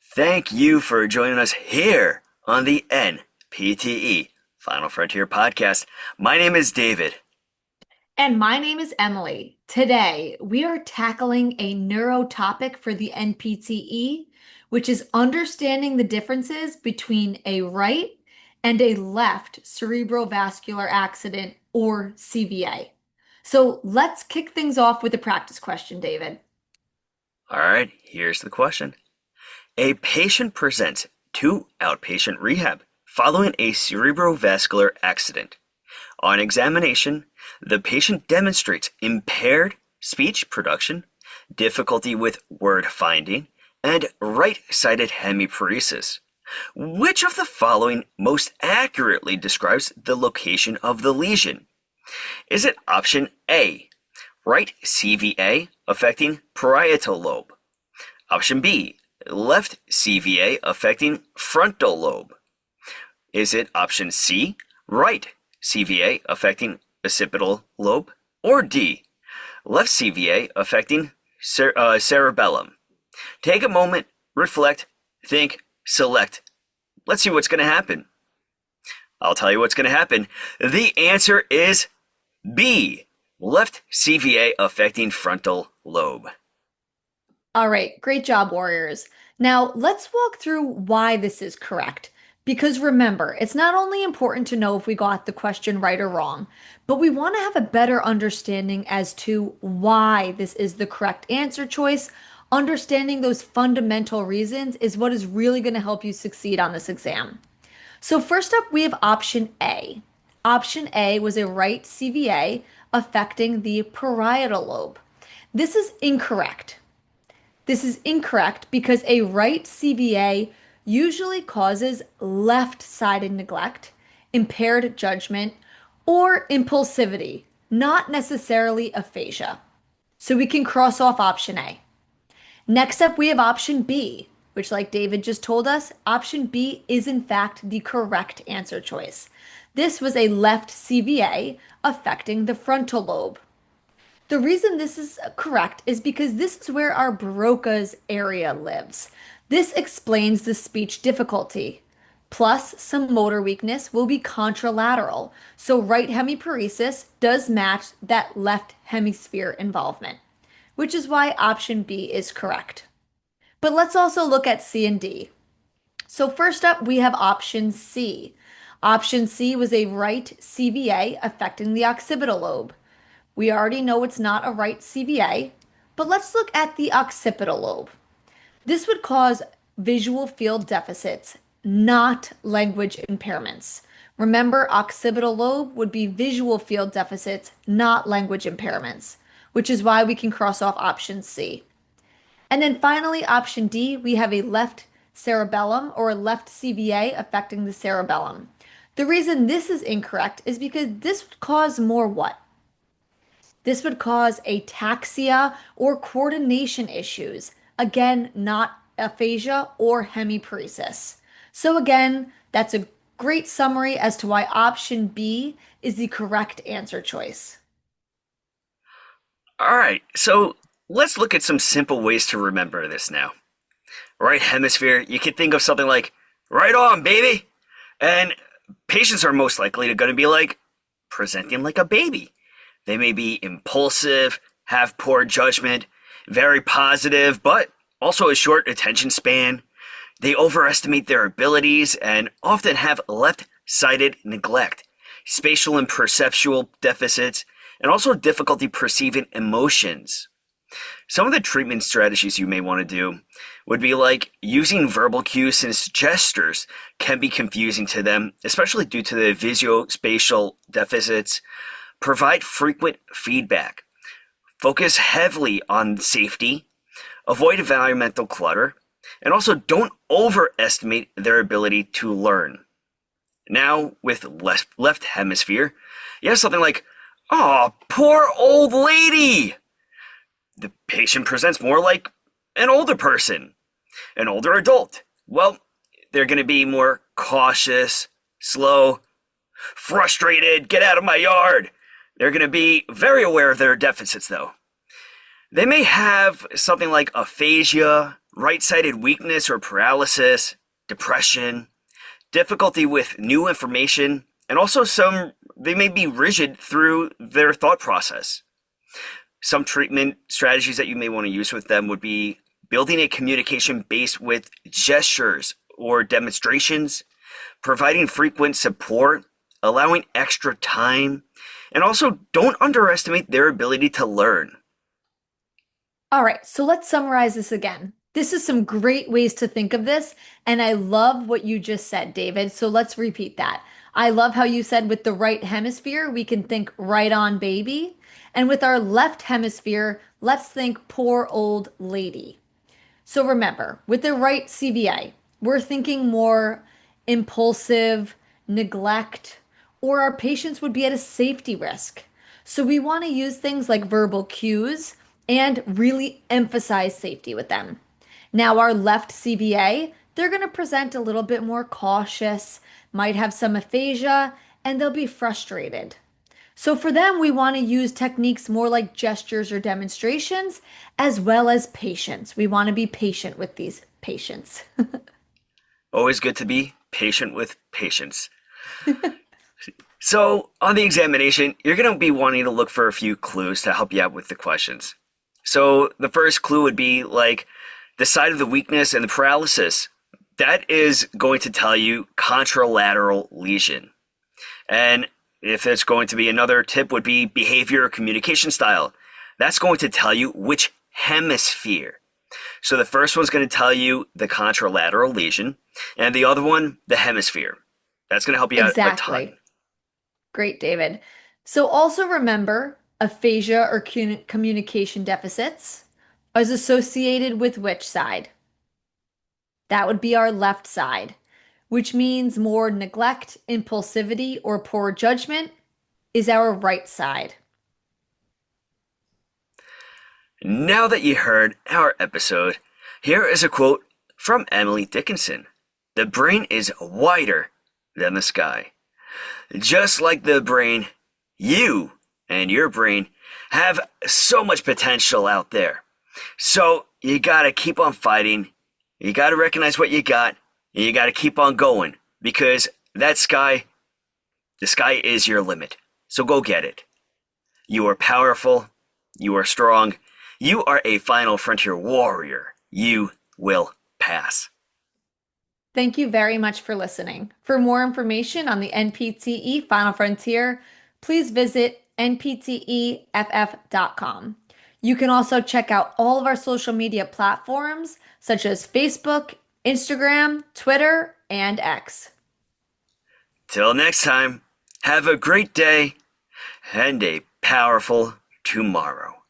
Thank you for joining us here on the NPTE Final Frontier podcast. My name is David. And my name is Emily. Today, we are tackling a neuro topic for the NPTE, which is understanding the differences between a right and a left cerebrovascular accident, or CVA. So let's kick things off with a practice question, David. All right, here's the question. A patient presents to outpatient rehab following a cerebrovascular accident. On examination, the patient demonstrates impaired speech production, difficulty with word finding, and right-sided hemiparesis. Which of the following most accurately describes the location of the lesion? Is it option A, right CVA affecting parietal lobe? Option B, left CVA affecting frontal lobe? Is it option C, right CVA affecting occipital lobe? Or D, left CVA affecting cerebellum? Take a moment, reflect, think, select. Let's see what's going to happen. I'll tell you what's going to happen. The answer is B, left CVA affecting frontal lobe. All right, great job, Warriors. Now, let's walk through why this is correct. Because remember, it's not only important to know if we got the question right or wrong, but we want to have a better understanding as to why this is the correct answer choice. Understanding those fundamental reasons is what is really going to help you succeed on this exam. So, first up, we have option A. Option A was a right CVA affecting the parietal lobe. This is incorrect. This is incorrect because a right CVA usually causes left-sided neglect, impaired judgment, or impulsivity, not necessarily aphasia. So we can cross off option A. Next up, we have option B, which, like David just told us, option B is in fact the correct answer choice. This was a left CVA affecting the frontal lobe. The reason this is correct is because this is where our Broca's area lives. This explains the speech difficulty. Plus, some motor weakness will be contralateral, so right hemiparesis does match that left hemisphere involvement, which is why option B is correct. But let's also look at C and D. So first up, we have option C. Option C was a right CVA affecting the occipital lobe. We already know it's not a right CVA, but let's look at the occipital lobe. This would cause visual field deficits, not language impairments. Remember, occipital lobe would be visual field deficits, not language impairments, which is why we can cross off option C. And then finally, option D, we have a left cerebellum or a left CVA affecting the cerebellum. The reason this is incorrect is because this would cause more what? This would cause ataxia or coordination issues. Again, not aphasia or hemiparesis. So again, that's a great summary as to why option B is the correct answer choice. All right, so let's look at some simple ways to remember this now. Right hemisphere, you could think of something like, right on, baby. And patients are most likely going to be like, presenting like a baby. They may be impulsive, have poor judgment, very positive, but also a short attention span. They overestimate their abilities and often have left-sided neglect, spatial and perceptual deficits, and also difficulty perceiving emotions. Some of the treatment strategies you may want to do would be like using verbal cues, since gestures can be confusing to them, especially due to the visuospatial deficits. Provide frequent feedback. Focus heavily on safety. Avoid environmental clutter. And also don't overestimate their ability to learn. Now, with left hemisphere, you have something like, "Oh, poor old lady." The patient presents more like an older person, an older adult. Well, they're going to be more cautious, slow, frustrated, get out of my yard. They're going to be very aware of their deficits, though. They may have something like aphasia right-sided weakness or paralysis, depression, difficulty with new information, and also they may be rigid through their thought process. Some treatment strategies that you may want to use with them would be building a communication base with gestures or demonstrations, providing frequent support, allowing extra time, and also don't underestimate their ability to learn. All right, so let's summarize this again. This is some great ways to think of this, and I love what you just said, David. So let's repeat that. I love how you said with the right hemisphere, we can think right on baby. And with our left hemisphere, let's think poor old lady. So remember, with the right CVA, we're thinking more impulsive, neglect, or our patients would be at a safety risk. So we want to use things like verbal cues and really emphasize safety with them. Now, our left CVA, they're going to present a little bit more cautious, might have some aphasia, and they'll be frustrated. So for them, we want to use techniques more like gestures or demonstrations, as well as patience. We want to be patient with these patients. Always good to be patient with patients. So, on the examination, you're going to be wanting to look for a few clues to help you out with the questions. So, the first clue would be like the side of the weakness and the paralysis. That is going to tell you contralateral lesion. And if it's going to be another tip would be behavior or communication style. That's going to tell you which hemisphere. So the first one's going to tell you the contralateral lesion, and the other one, the hemisphere. That's going to help you out a ton. Exactly. Great, David. So also remember, aphasia or communication deficits is associated with which side? That would be our left side, which means more neglect, impulsivity, or poor judgment is our right side. Now that you heard our episode, here is a quote from Emily Dickinson. The brain is wider than the sky. Just like the brain, you and your brain have so much potential out there. So you gotta keep on fighting. You gotta recognize what you got, and you gotta keep on going because the sky is your limit. So go get it. You are powerful. You are strong. You are a final frontier warrior. You will pass. Thank you very much for listening. For more information on the NPTE Final Frontier, please visit npteff.com. You can also check out all of our social media platforms such as Facebook, Instagram, Twitter, and X. Till next time, have a great day and a powerful tomorrow.